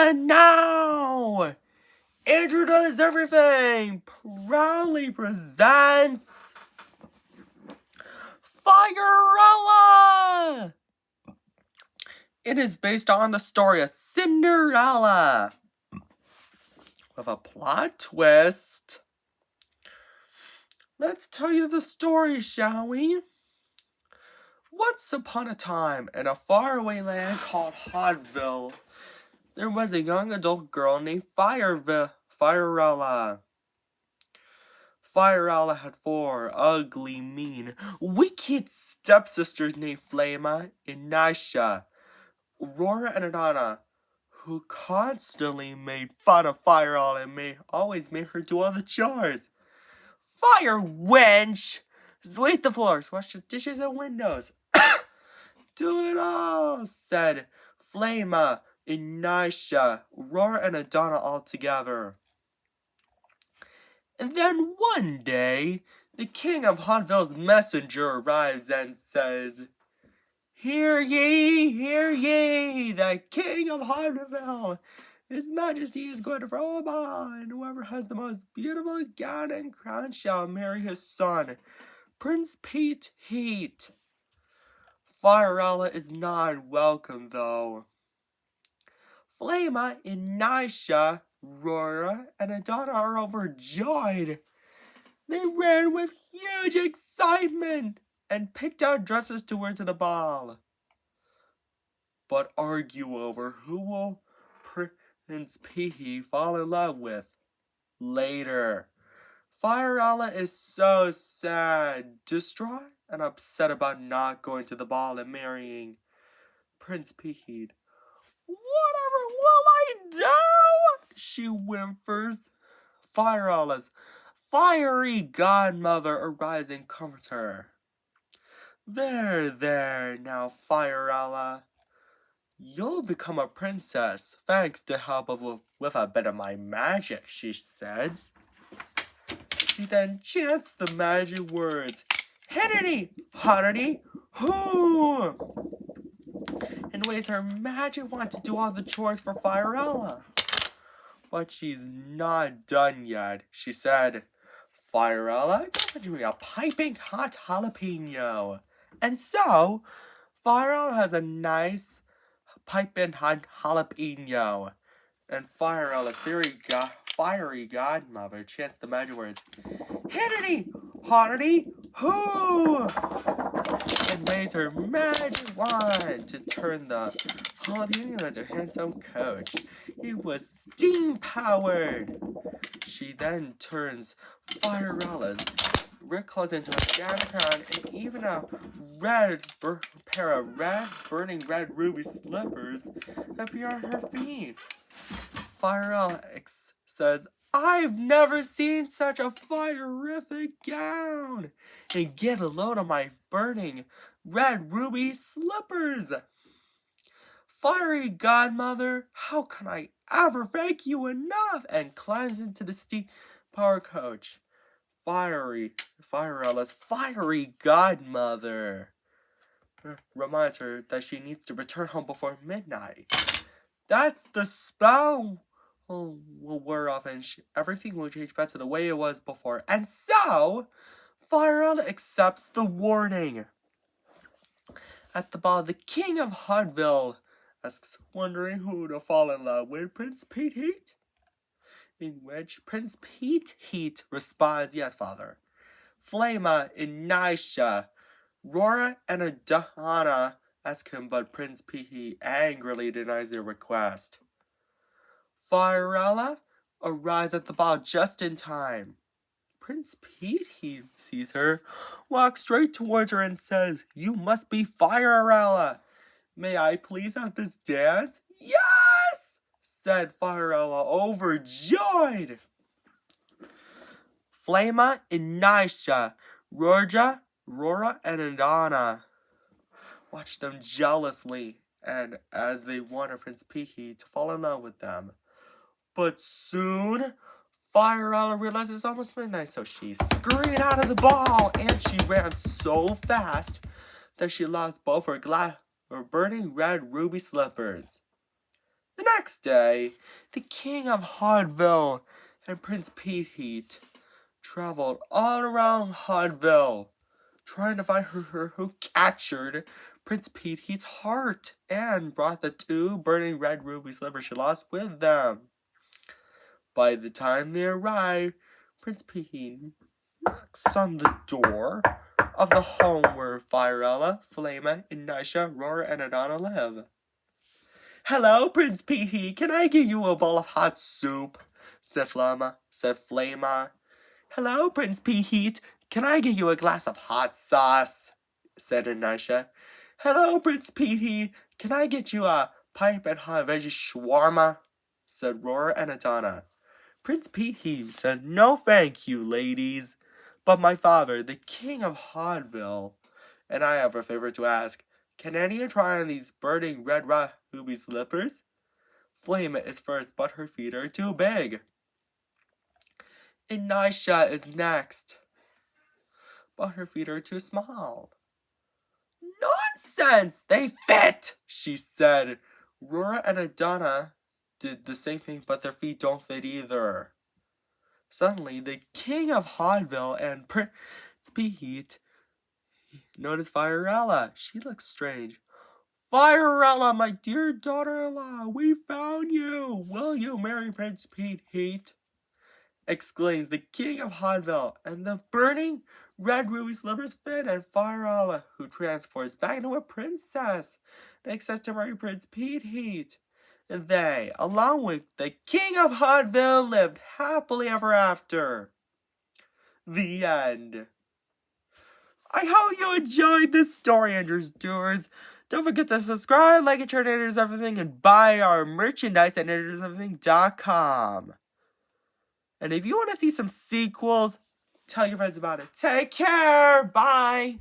And now, Andrew Does Everything proudly presents Firerella! It is based on the story of Cinderella, with a plot twist. Let's tell you the story, shall we? Once upon a time, in a faraway land called Hodville, there was a young adult girl named Firerella. Firerella had 4 ugly, mean, wicked stepsisters named Flama, Enisha, Aurora, and Adana, who constantly made fun of Firerella and always made her do all the chores. Fire, wench! Sweep the floors, wash the dishes and windows. Do it all, said Flama, Enisha, Aurora, and Adana all together. And then one day, the king of Hodville's messenger arrives and says, Hear ye, the king of Hodville! His majesty is going to throw a ball, and whoever has the most beautiful gown and crown shall marry his son, Prince Pete Heat. Firerella is not welcome, though. Flama, Enisha, Aurora, and Adana are overjoyed. They ran with huge excitement and picked out dresses to wear to the ball, but argue over who will Prince Pete fall in love with later. Firerella is so sad, distraught, and upset about not going to the ball and marrying Prince Pete. Whatever will I do? She whimpers. Firerella's fiery godmother arrives and comforts her. There, now, Firerella. You'll become a princess, thanks to help with a bit of my magic, she says. She then chants the magic words, Hiddity, hoddity, hoo! And waves her magic wand to do all the chores for Firerella. But she's not done yet. She said, Firerella, don't give me a piping hot jalapeno. And so, Firerella has a nice piping hot jalapeno. And Firerella's fiery godmother chants the magic words, Hiddity, hoddity, hoo! And waves her magic wand to turn the jalapeno into a handsome coach. It was steam-powered. She then turns Firerella's red clothes into a gown crown and even a pair of burning red ruby slippers appear on her feet. Firerella says, I've never seen such a fire-rific gown. And get a load of my burning red ruby slippers. Fiery godmother, how can I ever thank you enough? And climbs into the steam power coach. Firerella's fiery godmother reminds her that she needs to return home before midnight. That's the spell will wear off and everything will change back to the way it was before. And so, Firerella accepts the warning. At the ball, the king of Hodville asks, wondering who to fall in love with, Prince Pete Heat? In which Prince Pete Heat responds, yes, father. Flama, Enisha, Aurora, and Adana ask him, but Prince Pete Heat angrily denies their request. Firerella arrives at the ball just in time. Prince Pete Heat sees her, walks straight towards her and says, You must be Firerella. May I please have this dance? Yes! Said Firerella, overjoyed. Flama, Enisha, Aurora, and Adana watch them jealously, and as they wanted Prince Pete to fall in love with them. But soon, Firerella realizes it's almost midnight, so she scurried out of the ball, and she ran so fast that she lost both her burning red ruby slippers. The next day, the king of Hodville and Prince Pete traveled all around Hodville, trying to find her who captured Prince Pete's heart and brought the 2 burning red ruby slippers she lost with them. By the time they arrived, Prince Pete knocks on the door of the home where Firerella, Flama, Ignatia, Roar, and Adana live. "Hello, Prince Pete. Can I give you a bowl of hot soup?" said Flama. "Hello, Prince Pete. Can I give you a glass of hot sauce?" said Ignatia. "Hello, Prince Pete. Can I get you a pipe and hot veggie shawarma?" said Roar and Adana. Prince Pete said, "No thank you, ladies. But my father, the king of Hodville, and I have a favor to ask. Can any of you try on these burning red ruby slippers? Flame is first, but her feet are too big. Ignatia is next, but her feet are too small." "Nonsense! They fit!" she said. Rora and Adana did the same thing, but their feet don't fit either. Suddenly, the king of Hodville and Prince Pete noticed Firerella. She looks strange. "Firerella, my dear daughter-in-law, we found you! Will you marry Prince Pete?" exclaims the king of Hodville, and the burning red ruby slippers fit, and Firerella, who transforms back into a princess, accepts to marry Prince Pete. And they, along with the king of Hodville, lived happily ever after. The end. I hope you enjoyed this story, Andrews Doers. Don't forget to subscribe, like, and share to Andrews Everything, and buy our merchandise at AndrewsEverything.com. And if you want to see some sequels, tell your friends about it. Take care. Bye.